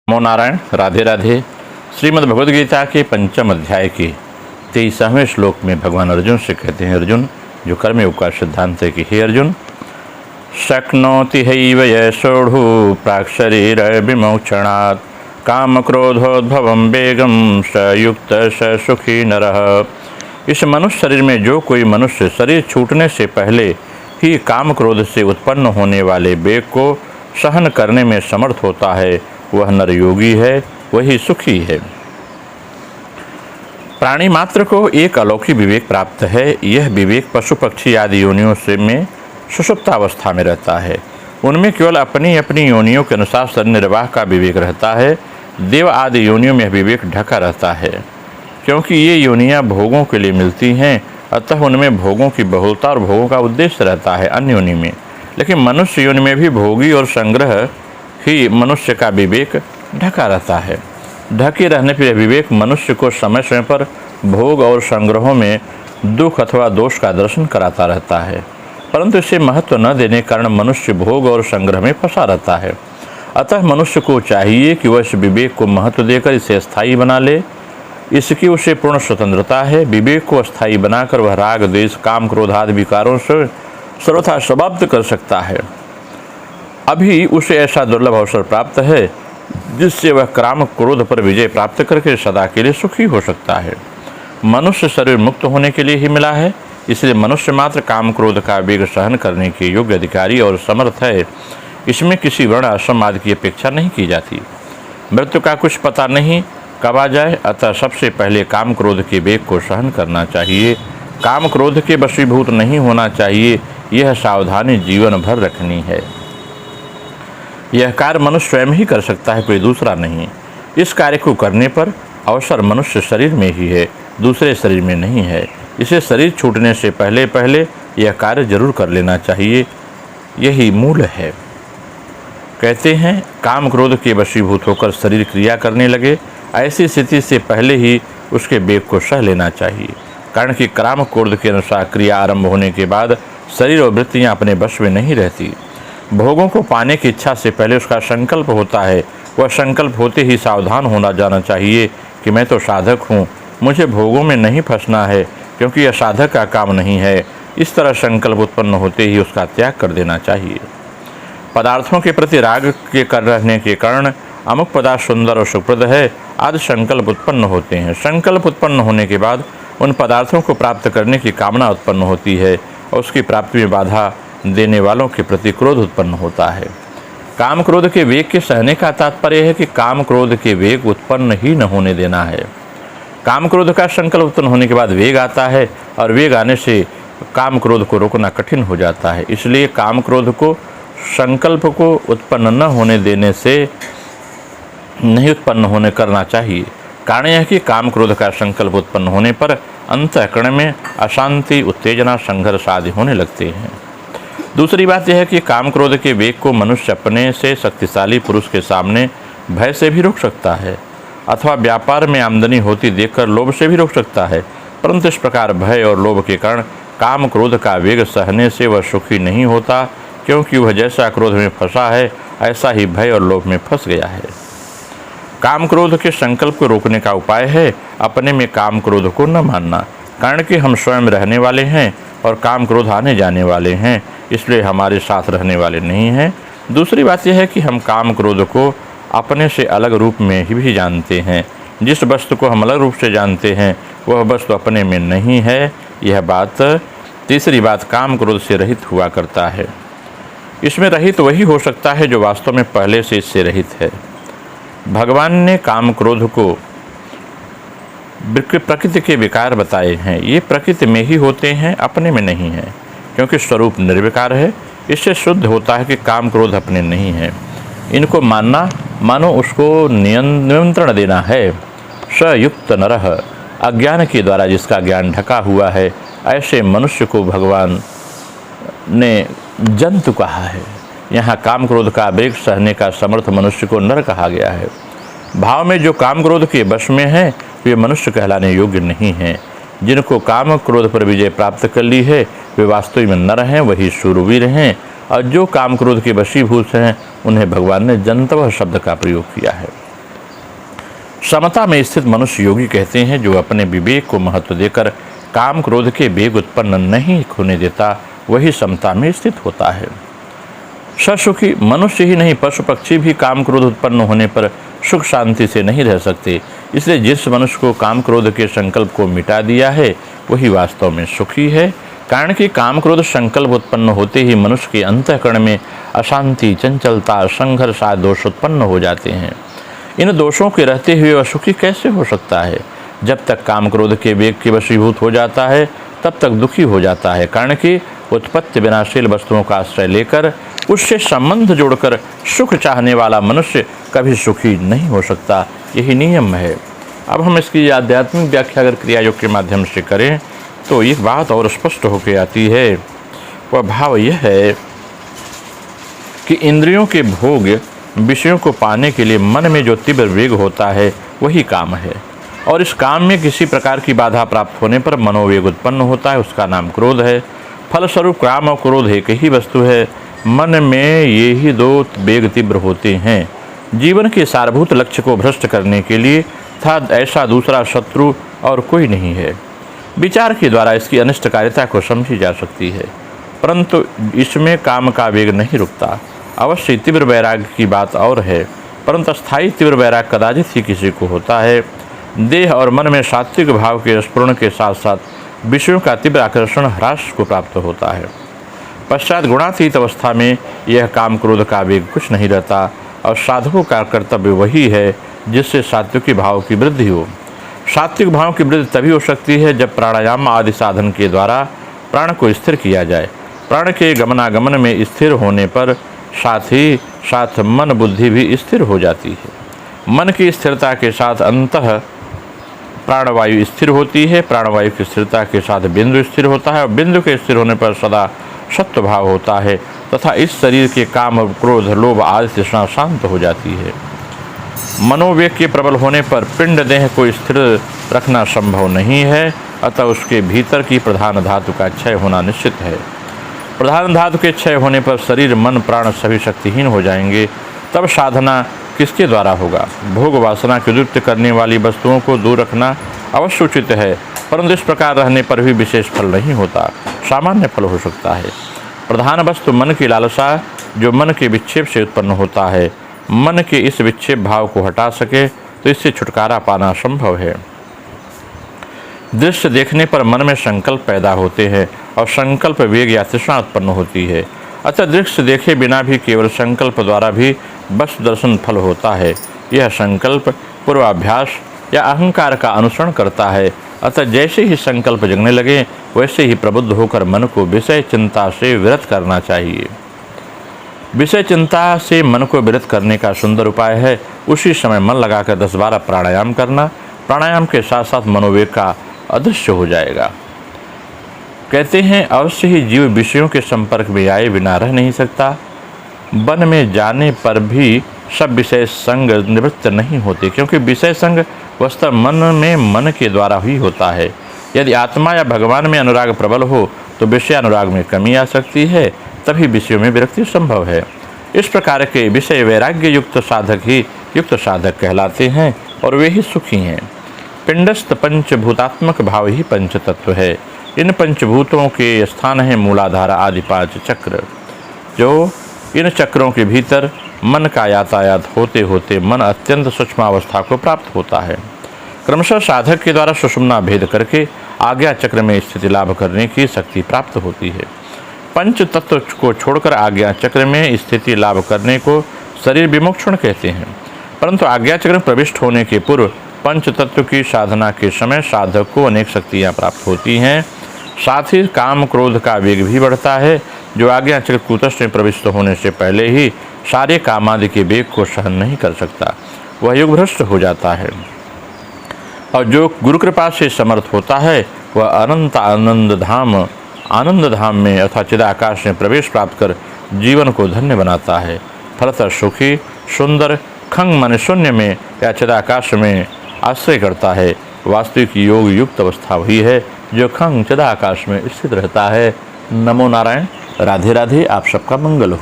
नमो नारायण। राधे राधे। श्रीमद् भगवद गीता के पंचम अध्याय के 23वें श्लोक में भगवान अर्जुन से कहते हैं, अर्जुन, जो कर्मयोग का सिद्धांत है कि हे अर्जुन, शक्नोति हैव यशोढ़ु प्राक् शरीर विमोक्षणात् काम क्रोधोद्भवं वेगं स युक्त स सुखी नरः। इस मनुष्य शरीर में जो कोई मनुष्य शरीर छूटने से पहले ही काम क्रोध से उत्पन्न होने वाले वेग को सहन करने में समर्थ होता है, वह नर योगी है, वही सुखी है। प्राणी मात्र को एक अलौकिक विवेक प्राप्त है। यह विवेक पशु पक्षी आदि योनियों से में सुषुप्तावस्था में रहता है। उनमें केवल अपनी अपनी योनियों के अनुसार शरीर निर्वाह का विवेक रहता है। देव आदि योनियों में विवेक ढका रहता है, क्योंकि ये योनियां भोगों के लिए मिलती हैं, अतः उनमें भोगों की बहुलता और भोगों का उद्देश्य रहता है अन्य योनि में। लेकिन मनुष्य योनि में भी भोगी और संग्रह ही मनुष्य का विवेक ढका रहता है। ढके रहने पर विवेक मनुष्य को समय समय पर भोग और संग्रहों में दुख अथवा दोष का दर्शन कराता रहता है, परंतु इसे महत्व न देने के कारण मनुष्य भोग और संग्रह में फंसा रहता है। अतः मनुष्य को चाहिए कि वह इस विवेक को महत्व देकर इसे स्थायी बना ले। इसकी उसे पूर्ण स्वतंत्रता है। विवेक को स्थायी बनाकर वह राग, द्वेष, काम, क्रोध आदि विकारों से सर्वथा समाप्त कर सकता है। अभी उसे ऐसा दुर्लभ अवसर प्राप्त है जिससे वह काम क्रोध पर विजय प्राप्त करके सदा के लिए सुखी हो सकता है। मनुष्य शरीर मुक्त होने के लिए ही मिला है, इसलिए मनुष्य मात्र काम क्रोध का वेग सहन करने के योग्य अधिकारी और समर्थ है। इसमें किसी वर्ण आश्रम आदि की अपेक्षा नहीं की जाती। मृत्यु का कुछ पता नहीं कब आ जाए, अतः सबसे पहले काम क्रोध के वेग को सहन करना चाहिए। काम क्रोध के वशीभूत नहीं होना चाहिए, यह सावधानी जीवन भर रखनी है। यह कार्य मनुष्य स्वयं ही कर सकता है, कोई दूसरा नहीं। इस कार्य को करने पर अवसर मनुष्य शरीर में ही है, दूसरे शरीर में नहीं है। इसे शरीर छूटने से पहले पहले यह कार्य जरूर कर लेना चाहिए, यही मूल है। कहते हैं, काम क्रोध के वशीभूत होकर शरीर क्रिया करने लगे, ऐसी स्थिति से पहले ही उसके वेग को सह लेना चाहिए। कारण कि काम क्रोध के अनुसार क्रिया आरंभ होने के बाद शरीर और वृत्तियाँ अपने वश में नहीं रहती। भोगों को पाने की इच्छा से पहले उसका संकल्प होता है। वह संकल्प होते ही सावधान होना जाना चाहिए कि मैं तो साधक हूँ, मुझे भोगों में नहीं फंसना है, क्योंकि यह साधक का काम नहीं है। इस तरह संकल्प उत्पन्न होते ही उसका त्याग कर देना चाहिए। पदार्थों के प्रति राग के कर रहने के कारण अमुक पदार्थ सुंदर और सुप्रद है आदि संकल्प उत्पन्न होते हैं। संकल्प उत्पन्न होने के बाद उन पदार्थों को प्राप्त करने की कामना उत्पन्न होती है और उसकी प्राप्ति में बाधा देने वालों के प्रति क्रोध उत्पन्न होता है। काम क्रोध के वेग के सहने का तात्पर्य है कि काम क्रोध के वेग उत्पन्न ही न होने देना है। काम क्रोध का संकल्प उत्पन्न होने के बाद वेग आता है और वेग आने से काम क्रोध को रोकना कठिन हो जाता है। इसलिए काम क्रोध को संकल्प को उत्पन्न न होने देने से नहीं उत्पन्न होने करना चाहिए। कारण यह कि काम क्रोध का संकल्प उत्पन्न होने पर अंतःकरण में अशांति, उत्तेजना, संघर्ष आदि होने लगते हैं। दूसरी बात यह है कि काम क्रोध के वेग को मनुष्य अपने से शक्तिशाली पुरुष के सामने भय से भी रोक सकता है, अथवा व्यापार में आमदनी होती देखकर लोभ से भी रोक सकता है। परंतु इस प्रकार भय और लोभ के कारण काम क्रोध का वेग सहने से वह सुखी नहीं होता, क्योंकि वह जैसा क्रोध में फंसा है ऐसा ही भय और लोभ में फंस गया है। काम क्रोध के संकल्प को रोकने का उपाय है अपने में काम क्रोध को न मानना। कारण कि हम स्वयं रहने वाले हैं और काम क्रोध आने जाने वाले हैं, इसलिए हमारे साथ रहने वाले नहीं हैं। दूसरी बात यह है कि हम काम क्रोध को अपने से अलग रूप में ही भी जानते हैं। जिस वस्तु को हम अलग रूप से जानते हैं वह वस्तु अपने में नहीं है। यह बात तीसरी बात काम क्रोध से रहित हुआ करता है। इसमें रहित वही हो सकता है जो वास्तव में पहले से इससे रहित है। भगवान ने काम क्रोध को प्रकृति के विकार बताए हैं। ये प्रकृति में ही होते हैं, अपने में नहीं है, क्योंकि स्वरूप निर्विकार है। इससे शुद्ध होता है कि काम क्रोध अपने नहीं है। इनको मानना मानो उसको नियंत्रण देना है। सयुक्त नरः, अज्ञान के द्वारा जिसका ज्ञान ढका हुआ है, ऐसे मनुष्य को भगवान ने जंतु कहा है। यहाँ काम क्रोध का वेग सहने का समर्थ मनुष्य को नर कहा गया है। भाव में जो काम क्रोध के वश में है वे मनुष्य कहलाने योग्य नहीं हैं। जिनको काम क्रोध पर विजय प्राप्त कर ली है वे वास्तव में नर हैं, वही शूरवीर हैं। और जो काम क्रोध के वशीभूत हैं उन्हें भगवान ने जंतव शब्द का प्रयोग किया है। समता में स्थित मनुष्य योगी कहते हैं, जो अपने विवेक को महत्व देकर काम क्रोध के वेग उत्पन्न नहीं होने देता, वही समता में स्थित होता है। ससुखी मनुष्य ही नहीं, पशु पक्षी भी काम क्रोध उत्पन्न होने पर सुख शांति से नहीं रह सकते। इसलिए जिस मनुष्य को काम क्रोध के संकल्प को मिटा दिया है, वही वास्तव में सुखी है। कारण कि काम क्रोध संकल्प उत्पन्न होते ही मनुष्य के अंतःकरण में अशांति, चंचलता, संघर्ष आदि दोष उत्पन्न हो जाते हैं। इन दोषों के रहते हुए वह सुखी कैसे हो सकता है? जब तक काम क्रोध के वेग के वशीभूत हो जाता है, तब तक दुखी हो जाता है। कारण कि उत्पत्ति विनाशील वस्तुओं का आश्रय लेकर उससे संबंध जोड़कर सुख चाहने वाला मनुष्य कभी सुखी नहीं हो सकता। यही नियम है। अब हम इसकी आध्यात्मिक व्याख्या अगर क्रिया योग के माध्यम से करें तो एक बात और स्पष्ट होकर आती है। वह भाव यह है कि इंद्रियों के भोग विषयों को पाने के लिए मन में जो तीव्र वेग होता है, वही काम है। और इस काम में किसी प्रकार की बाधा प्राप्त होने पर मनोवेग उत्पन्न होता है, उसका नाम क्रोध है। फलस्वरूप काम और क्रोध एक ही वस्तु है। मन में ये ही दो वेग तीव्र होते हैं। जीवन के सारभूत लक्ष्य को भ्रष्ट करने के लिए था ऐसा दूसरा शत्रु और कोई नहीं है। विचार के द्वारा इसकी अनिष्टकारिता को समझी जा सकती है, परंतु इसमें काम का वेग नहीं रुकता। अवश्य तीव्र वैराग्य की बात और है, परंतु स्थायी तीव्र वैराग्य कदाचित ही किसी को होता है। देह और मन में सात्विक भाव के स्फुरण के साथ साथ विषयों का तीव्र आकर्षण ह्रास को प्राप्त होता है। पश्चात गुणातीत अवस्था में यह काम क्रोध का वेग कुछ नहीं रहता और साधकों का कर्तव्य वही है जिससे सात्विक भाव की वृद्धि हो। सात्विक भाव की वृद्धि तभी हो सकती है जब प्राणायाम आदि साधन के द्वारा प्राण को स्थिर किया जाए। प्राण के गमनागमन में स्थिर होने पर साथ ही साथ मन बुद्धि भी स्थिर हो जाती है। मन की स्थिरता के साथ अंतः प्राणवायु स्थिर होती है। प्राणवायु की स्थिरता के साथ बिंदु स्थिर होता है और बिंदु के स्थिर होने पर सदा सत्व भाव होता है तथा इस शरीर के काम, क्रोध, लोभ आदि तृष्णा शांत हो जाती है। मनोवेग के प्रबल होने पर पिंड देह को स्थिर रखना संभव नहीं है, अतः उसके भीतर की प्रधान धातु का क्षय होना निश्चित है। प्रधान धातु के क्षय होने पर शरीर, मन, प्राण सभी शक्तिहीन हो जाएंगे। तब साधना किसके द्वारा होगा? भोग वासना की उद्युक्त करने वाली वस्तुओं को दूर रखना अवश्य उचित है, परंतु इस प्रकार रहने पर भी विशेष फल नहीं होता, सामान्य फल हो सकता है। प्रधान वस्तु मन की लालसा, जो मन के विक्षेप से उत्पन्न होता है। मन के इस विक्षेप भाव को हटा सके तो इससे छुटकारा पाना संभव है। दृश्य देखने पर मन में संकल्प पैदा होते हैं और संकल्प वेग या तृष्णा उत्पन्न होती है। अतः दृश्य देखे बिना भी केवल संकल्प द्वारा भी वस्तु दर्शन फल होता है। यह संकल्प पूर्वाभ्यास या अहंकार का अनुसरण करता है। अतः जैसे ही संकल्प जगने लगे, वैसे ही प्रबुद्ध होकर मन को विषय चिंता से विरत करना चाहिए। विषय चिंता से मन को विरत करने का सुंदर उपाय है उसी समय मन लगाकर 10-12 प्राणायाम करना। प्राणायाम के साथ साथ मनोवेग का अदृश्य हो जाएगा। कहते हैं अवश्य ही जीव विषयों के संपर्क में आए बिना रह नहीं सकता। वन में जाने पर भी सब विषय संग निवृत्त नहीं होते, क्योंकि विषय संग वस्तु मन में मन के द्वारा ही होता है। यदि आत्मा या भगवान में अनुराग प्रबल हो तो विषय अनुराग में कमी आ सकती है, तभी विषयों में विरक्ति संभव है। इस प्रकार के विषय वैराग्य युक्त साधक ही युक्त साधक कहलाते हैं और वे ही सुखी हैं। पिंडस्थ पंचभूतात्मक भाव ही पंच तत्व है। इन पंचभूतों के स्थान है मूलाधार आदि 5 चक्र, जो इन चक्रों के भीतर मन का यातायात होते होते मन अत्यंत सूक्ष्म अवस्था को प्राप्त होता है। क्रमशः साधक के द्वारा सुषुम्ना भेद करके आज्ञा चक्र में स्थिति लाभ करने की शक्ति प्राप्त होती है। पंच तत्व को छोड़कर आज्ञा चक्र में स्थिति लाभ करने को शरीर विमोक्षण कहते हैं, परंतु आज्ञा चक्र में प्रविष्ट होने के पूर्व पंच तत्व की साधना के समय साधक को अनेक शक्तियाँ प्राप्त होती हैं। साथ ही काम क्रोध का वेग भी बढ़ता है, जो आज्ञा चक्र कूटस्थ में प्रविष्ट होने से पहले ही सारे कामादि के वेग को सहन नहीं कर सकता, वह युग भ्रष्ट हो जाता है। और जो गुरु कृपा से समर्थ होता है वह अनंत आनंद धाम में अर्थात चिदाकाश में प्रवेश प्राप्त कर जीवन को धन्य बनाता है। फलतः सुखी सुंदर खंग मन शून्य में या चिदाकाश में आश्रय करता है। वास्तविक योग युक्त अवस्था वही है जो खंग चिदाकाश में स्थित रहता है। नमो नारायण। राधे राधे। आप सबका मंगल हो।